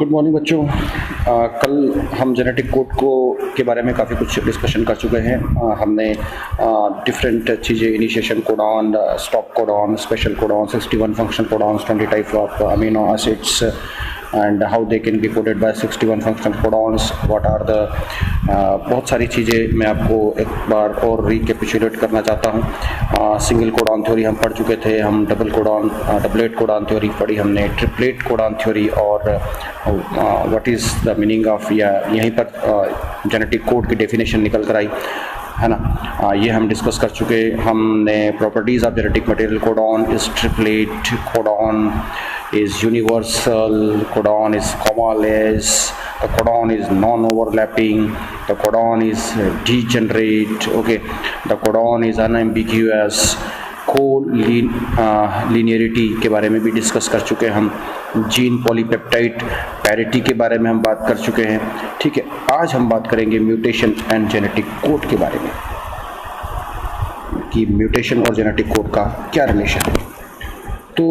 Good morning बच्चों। कल हम जेनेटिक कोड को के बारे में काफ़ी कुछ डिस्कशन कर चुके हैं। हमने डिफरेंट चीज़ें, initiation codon, stop codon, special codon, 61 function codons, 20 type of amino acids and how they can be coded by 61 functional codons, what are the बहुत सारी चीज़ें मैं आपको एक बार और रिकैपिचुलेट करना चाहता हूँ। सिंगल कोडॉन थ्योरी हम पढ़ चुके थे, हम डबलेट कोडॉन थ्योरी पढ़ी हमने, ट्रिपलेट कोडॉन थ्योरी, और what is the meaning of, या यहीं पर जेनेटिक कोड की डेफिनेशन निकल कर आई है ना। ये हम डिस्कस कर चुके। हमने properties of genetic material, codon is triplet, codon is universal, codon is comma-less, the codon is non-overlapping, the codon is degenerate, okay, the codon is unambiguous, co-linearity के बारे में भी डिस्कस कर चुके हैं हम, जीन पॉलीपेप्टाइड पैरिटी के बारे में हम बात कर चुके हैं। ठीक है, आज हम बात करेंगे म्यूटेशन एंड जेनेटिक कोड के बारे में कि म्यूटेशन और जेनेटिक कोड का क्या रिलेशन है। तो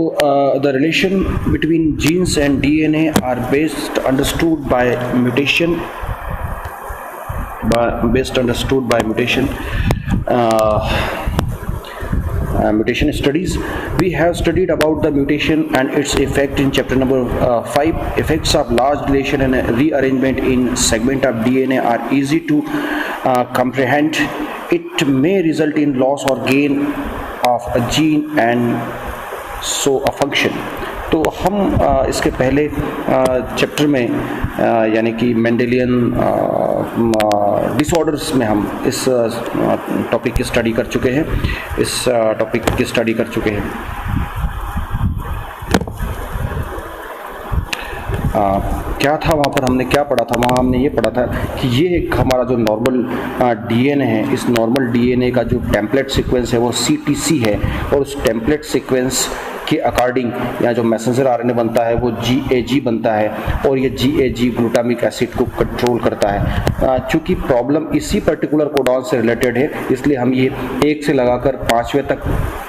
the relation between genes and DNA are best understood by mutation. Mutation studies. We have studied about the mutation and its effect in chapter number 5. Effects of large deletion and rearrangement in segment of DNA are easy to comprehend. It may result in loss or gain of a gene and so a function. तो हम इसके पहले chapter में यानी कि Mendelian disorders में हम इस टॉपिक की स्टडी कर चुके हैं, क्या था वहाँ पर, हमने क्या पढ़ा था? वहाँ हमने ये पढ़ा था कि ये एक हमारा जो नॉर्मल डीएनए है, इस नॉर्मल डीएनए का जो टेम्पलेट सीक्वेंस है वो सीटीसी है, और उस टेम्पलेट सीक्वेंस के अकॉर्डिंग यहाँ जो मैसेंजर आरएनए बनता है वो जीएजी बनता है, और ये जीएजी ग्लूटामिक एसिड को कंट्रोल करता है। चूँकि प्रॉब्लम इसी पर्टिकुलर कोडॉन से रिलेटेड है, इसलिए हम ये 1 से लगाकर 5वें तक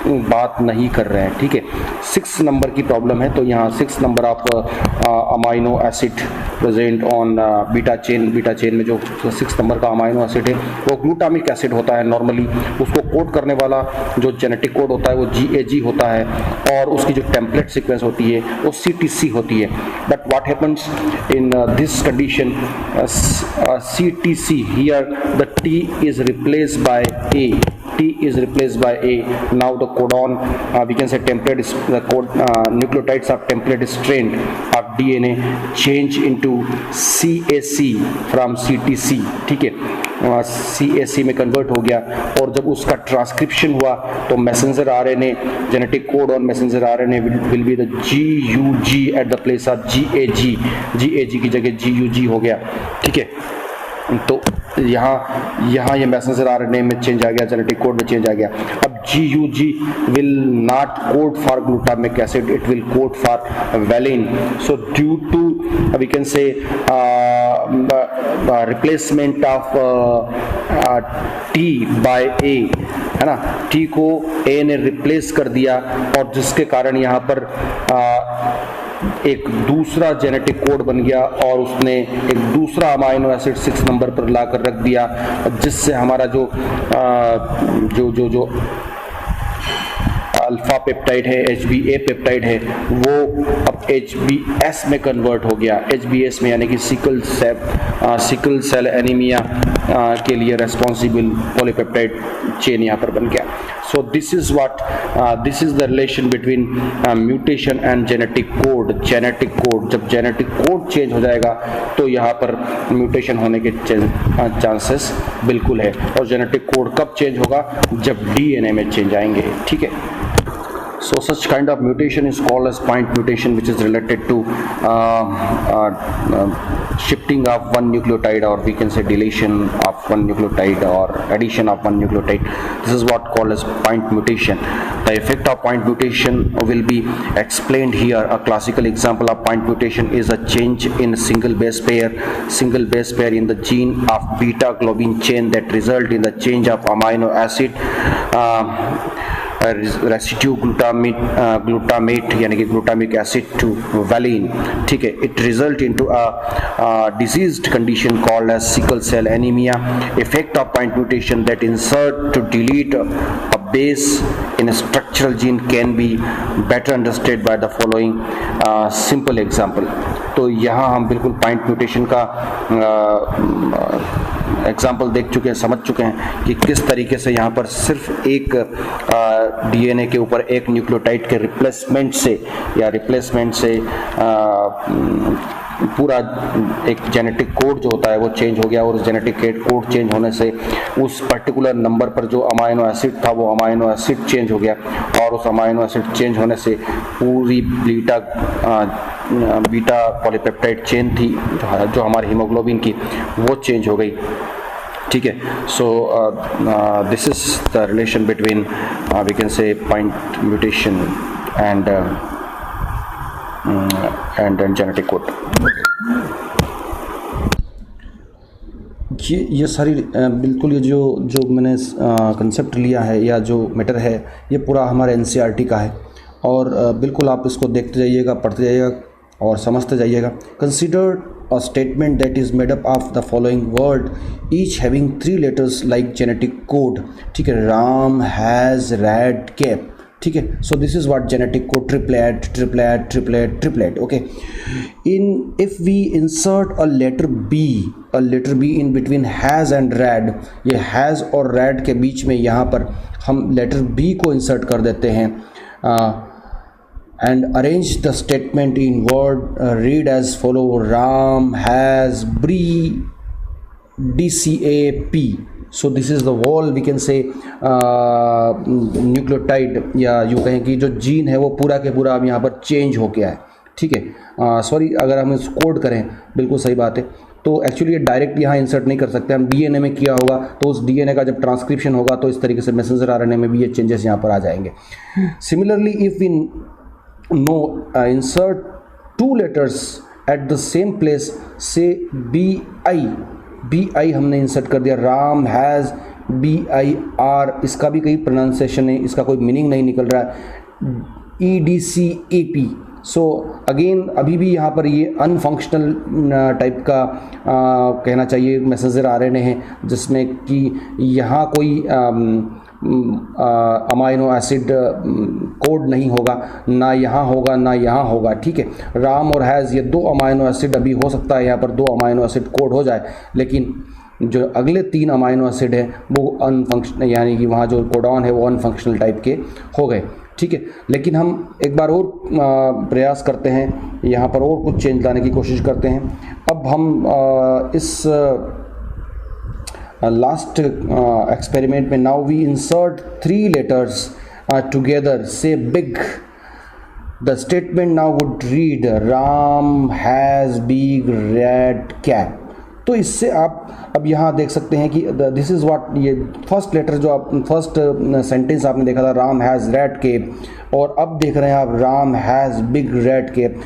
बात नहीं कर रहे हैं। ठीक है, 6 नंबर की प्रॉब्लम है, तो यहाँ 6 number of amino acid present on beta chain में जो 6 नंबर का अमाइनो एसिड है वो ग्लूटामिक एसिड होता है। नॉर्मली उसको कोड करने वाला जो जेनेटिक कोड होता है वो जीएजी होता है, और उसकी जो टेम्पलेट सीक्वेंस होती है वो सीटीसी होती है। But what happens in this condition, CTC here the T is replaced by A, T is replaced by A. Now the codon, we can say template is the code, nucleotides of template strand of DNA change into CAC from CTC. ठीक है, CAC में convert हो गया, और जब उसका transcription हुआ तो मैसेंजर आरएनए, जेनेटिक कोड और messenger RNA will be the GUG at the place of GAG की जगह GUG हो गया। ठीक है, तो यहाँ ये मैसेंजर आरएनए में चेंज आ गया, जेनेटिक कोड में चेंज आ गया। अब GUG will not code for glutamic acid, it will code for valine. So due to we can say replacement of T by A, है ना, T को A ने रिप्लेस कर दिया, और जिसके कारण यहाँ पर एक दूसरा जेनेटिक कोड बन गया, और उसने एक दूसरा अमाइनो एसिड 6 नंबर पर लाकर रख दिया, जिससे हमारा जो अल्फा पेप्टाइड है, HbA पेप्टाइड है, वो अब HbS में कन्वर्ट हो गया। HbS में यानी कि सिकल सेल एनीमिया के लिए रेस्पॉन्सिबल पॉलीपेप्टाइड चेन यहाँ पर बन गया। सो this is the relation between mutation and genetic code. जब जेनेटिक कोड चेंज हो जाएगा तो यहाँ पर म्यूटेशन होने के चांसेस बिल्कुल है। और जेनेटिक कोड कब चेंज होगा? जब डीएनए में चेंज आएंगे। ठीक है, so such kind of mutation is called as point mutation, which is related to shifting of one nucleotide, or we can say deletion of one nucleotide or addition of one nucleotide. This is what called as point mutation. The effect of point mutation will be explained here. A classical example of point mutation is a change in single base pair in the gene of beta globin chain that result in the change of amino acid residue glutamate यानी कि glutamic acid to valine, ठीक है। It result into a diseased condition called as sickle cell anaemia. Effect of point mutation that insert to delete a base in a structural gene can be better understood by the following simple example। तो यहाँ हम बिल्कुल point mutation का example देख चुके हैं, समझ चुके हैं कि किस तरीके से यहाँ पर सिर्फ एक डीएनए के ऊपर एक न्यूक्लियोटाइड के रिप्लेसमेंट से पूरा एक जेनेटिक कोड जो होता है वो चेंज हो गया, और उस जेनेटिक कोड चेंज होने से उस पर्टिकुलर नंबर पर जो अमाइनो एसिड था वो अमाइनो एसिड चेंज हो गया, और उस अमाइनो एसिड चेंज होने से पूरी बीटा पॉलीपेप्टाइड चेन थी जो हमारे हीमोग्लोबिन की, वो चेंज हो गई, ठीक है। So this is the relation between we can say point mutation and genetic code। ये सारी बिल्कुल ये जो मैंने कंसेप्ट लिया है या जो मैटर है ये पूरा हमारे एनसीईआरटी का है, और बिल्कुल आप इसको देखते जाइएगा, पढ़ते जाइएगा और समझते जाइएगा। Consider a statement that is made up of the following word each having 3 letters like genetic code, ठीक है। राम हैज़ रेड कैप, ठीक है। So this is what genetic code, triplet, okay. In if we insert a letter B in between has and red, ये has और red के बीच में यहाँ पर हम लेटर बी को इंसर्ट कर देते हैं, and arrange the statement in word read as follow Ram has DCAP। so this is the whole we can say nucleotide या यूँ कहें कि जो जीन है वो पूरा के पूरा अब यहाँ पर चेंज हो गया है, ठीक है। सॉरी अगर हम इस कोड करें, बिल्कुल सही बात है। तो एक्चुअली ये डायरेक्ट यहाँ इंसर्ट नहीं कर सकते हम, डीएनए में किया होगा तो उस डीएनए का जब ट्रांसक्रिप्शन होगा तो इस तरीके से मैसेंजर आरएनए में भी ये चेंजेस यहाँ पर आ जाएंगे। Similarly if we insert 2 letters at the same place, say BI हमने इंसर्ट कर दिया, राम हैज़ BIR, इसका भी कोई प्रोनाउंसिएशन नहीं, इसका कोई मीनिंग नहीं निकल रहा है, EDCAP। सो अगेन अभी भी यहाँ पर ये अनफंक्शनल टाइप का कहना चाहिए मैसेंजर आरएनए है, जिसमें कि यहाँ कोई अमाइनो एसिड कोड नहीं होगा, ना यहाँ होगा ना यहाँ होगा, ठीक है। राम और हैज़ ये 2 अमाइनो एसिड अभी हो सकता है यहाँ पर 2 अमाइनो एसिड कोड हो जाए, लेकिन जो अगले 3 अमाइनो एसिड है वो अनफंक्शनल, यानी कि वहाँ जो कोडॉन है वो अनफंक्शनल टाइप के हो गए, ठीक है। लेकिन हम एक बार और प्रयास करते हैं, यहाँ पर और कुछ चेंज लाने की कोशिश करते हैं। अब हम इस लास्ट एक्सपेरिमेंट में now we insert 3 letters together, say big. The statement now would read Ram has big red cap. तो इससे आप अब यहाँ देख सकते हैं कि दिस इज़ व्हाट, ये फर्स्ट लेटर जो आप फर्स्ट सेंटेंस आपने देखा था राम हैज़ रेड कैप, और अब देख रहे हैं आप Ram has big red cap.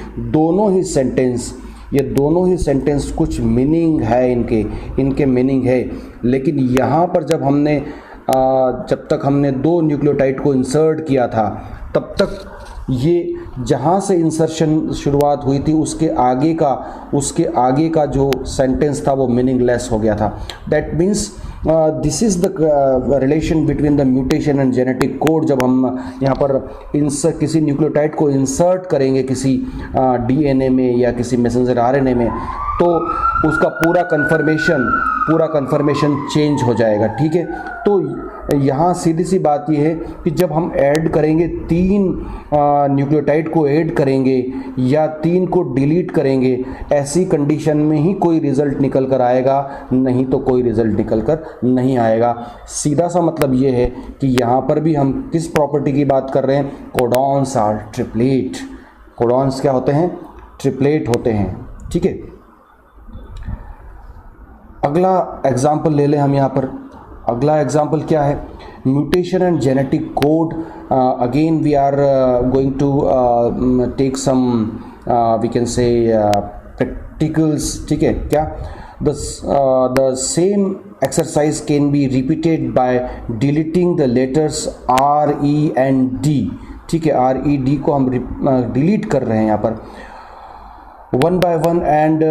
ये दोनों ही सेंटेंस कुछ मीनिंग है, इनके मीनिंग है, लेकिन यहाँ पर जब तक हमने 2 न्यूक्लियोटाइड को इंसर्ट किया था तब तक ये जहाँ से इंसर्शन शुरुआत हुई थी उसके आगे का जो सेंटेंस था वो मीनिंगलेस हो गया था। That means this is the relation between the mutation and genetic code. जब हम यहाँ पर किसी न्यूक्लियोटाइड को इंसर्ट करेंगे किसी डीएनए में या किसी मैसेंजर आरएनए में, तो उसका पूरा कन्फर्मेशन चेंज हो जाएगा, ठीक है। तो यहाँ सीधी सी बात यह है कि जब हम ऐड करेंगे 3 न्यूक्लियोटाइड को ऐड करेंगे या 3 को डिलीट करेंगे, ऐसी कंडीशन में ही कोई रिज़ल्ट निकल कर आएगा, नहीं तो कोई रिज़ल्ट निकल कर नहीं आएगा। सीधा सा मतलब ये है कि यहाँ पर भी हम किस प्रॉपर्टी की बात कर रहे हैं, कोडॉन्स आर ट्रिपलेट। कोडॉन्स क्या होते हैं? ट्रिपलेट होते हैं, ठीक है। अगला एग्जाम्पल ले लें हम यहाँ पर। अगला एग्जाम्पल क्या है? Mutation and genetic code. Again we are going to take some we can say practicals, ठीक है। क्या the same exercise can be repeated by deleting the letters R, E and D. ठीक है, R, E, D को हम delete कर रहे हैं यहाँ पर one by one and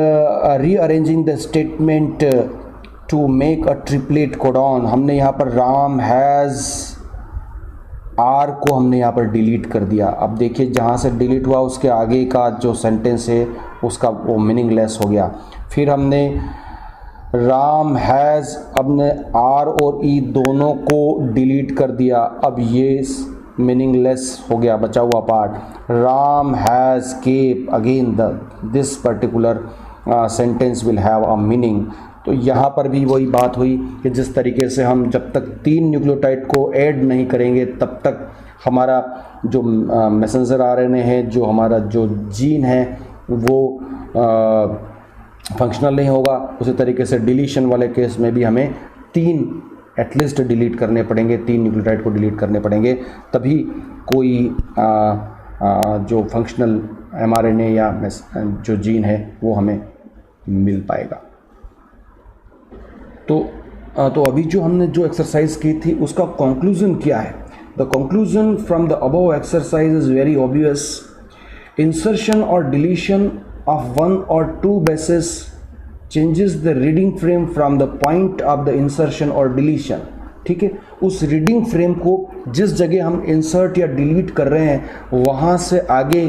rearranging the statement to make a triplet codon. हमने यहाँ पर राम हैज़ आर को हमने यहाँ पर डिलीट कर दिया। अब देखिए जहाँ से डिलीट हुआ उसके आगे का जो सेंटेंस है उसका वो मीनिंगलेस हो गया। फिर हमने राम हैज़, अपने आर और ई दोनों को डिलीट कर दिया। अब ये मीनिंगलेस हो गया बचा हुआ part. Ram has cap, again this particular sentence will have a meaning. तो यहाँ पर भी वही बात हुई कि जिस तरीके से हम जब तक 3 न्यूक्लियोटाइड को ऐड नहीं करेंगे तब तक हमारा जो मैसेंजर आरएनए है, जो हमारा जो जीन है वो फंक्शनल नहीं होगा। उसी तरीके से डिलीशन वाले केस में भी हमें 3 एटलीस्ट डिलीट करने पड़ेंगे, 3 न्यूक्लियोटाइड को डिलीट करने पड़ेंगे, तभी कोई जो फंक्शनल एमआरएनए या जो जीन है वो हमें मिल पाएगा। तो अभी जो हमने जो एक्सरसाइज की थी उसका कंक्लूजन क्या है? The conclusion from the above exercise is very obvious. Insertion और deletion of 1 or 2 bases changes the reading frame from the point of the insertion or deletion। ठीक है, उस रीडिंग फ्रेम को जिस जगह हम इंसर्ट या डिलीट कर रहे हैं वहाँ से आगे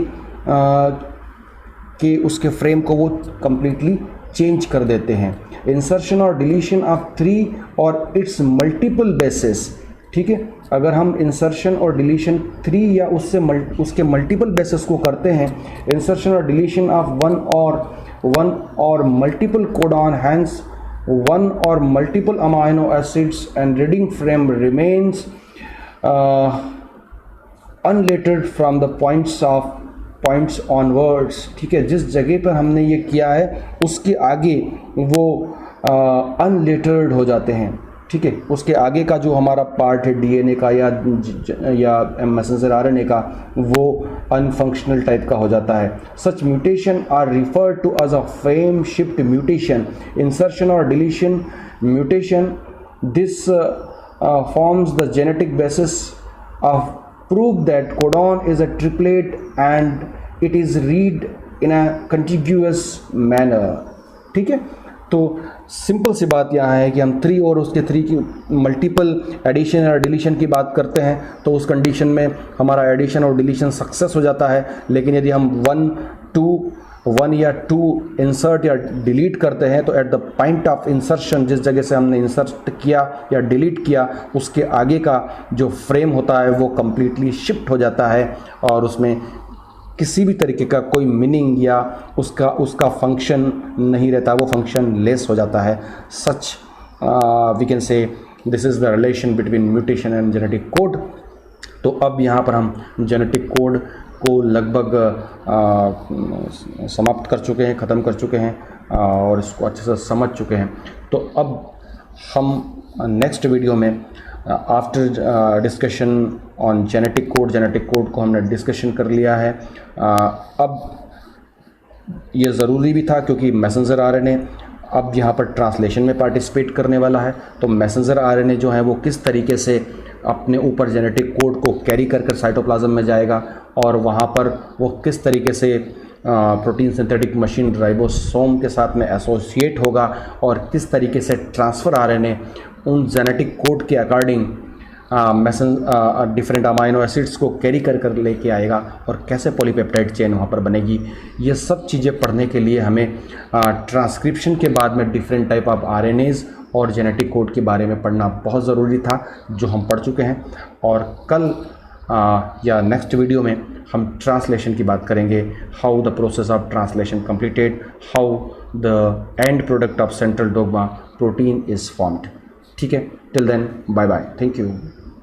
के उसके फ्रेम को वो कंप्लीटली चेंज कर देते हैं। इंसर्शन और डिलीशन ऑफ 3 और इट्स मल्टीपल बेसिस। ठीक है, अगर हम इंसर्शन और डिलीशन 3 या उसके मल्टीपल बेसिस को करते हैं, इंसर्शन और डिलीशन ऑफ 1 और मल्टीपल कोडॉन, हैंस 1 और multiple amino acids and reading frame remains unlettered from the points onwards. ठीक है, जिस जगह पर हमने ये किया है उसके आगे वो अनलेटर्ड हो जाते हैं। ठीक है, उसके आगे का जो हमारा पार्ट है डीएनए का या मैसेंजर आरएनए का वो अनफंक्शनल टाइप का हो जाता है। Such mutation are referred to as a frame shift mutation. Insertion और deletion mutation, this forms the genetic basis of prove that codon is a triplet and it is read in a contiguous manner। ठीक है, तो simple सी बात यहाँ है कि हम 3 और उसके 3 की मल्टीपल एडिशन और डिलीशन की बात करते हैं तो उस कंडीशन में हमारा एडिशन और डिलीशन सक्सेस हो जाता है। लेकिन यदि हम 1 या 2 इंसर्ट या डिलीट करते हैं तो at the point of insertion, जिस जगह से हमने इंसर्ट किया या डिलीट किया उसके आगे का जो फ्रेम होता है वो कम्प्लीटली शिफ्ट हो जाता है और उसमें किसी भी तरीके का कोई मीनिंग या उसका फंक्शन नहीं रहता, वो फंक्शन लेस हो जाता है। Such we can say this is the relation between mutation and genetic code. तो अब यहाँ पर हम जेनेटिक कोड को लगभग समाप्त कर चुके हैं, ख़त्म कर चुके हैं और इसको अच्छे से समझ चुके हैं। तो अब हम नेक्स्ट वीडियो में after discussion on genetic code को हमने डिस्कशन कर लिया है। अब ये ज़रूरी भी था क्योंकि मैसेंजर आरएनए अब यहाँ पर ट्रांसलेशन में पार्टिसिपेट करने वाला है। तो मैसेंजर आरएनए जो है वो किस तरीके से अपने ऊपर जेनेटिक कोड को कैरी कर साइटोप्लाज्म में जाएगा और वहाँ पर वो किस तरीके से प्रोटीन सिंथेटिक मशीन राइबोसोम के साथ में एसोसिएट होगा और किस तरीके से ट्रांसफ़र आरएनए उन जेनेटिक कोड के अकॉर्डिंग डिफरेंट अमाइनो एसिड्स को कैरी कर लेके आएगा और कैसे पॉलीपेप्टाइड चेन वहाँ पर बनेगी। ये सब चीज़ें पढ़ने के लिए हमें ट्रांसक्रिप्शन के बाद में डिफरेंट टाइप ऑफ आरएनएज और जेनेटिक कोड के बारे में पढ़ना बहुत ज़रूरी था, जो हम पढ़ चुके हैं। और कल या नेक्स्ट वीडियो में हम ट्रांसलेशन की बात करेंगे, how the process of translation completed, how the end product of central dogma protein is formed. ठीक है, till then bye bye, thank you.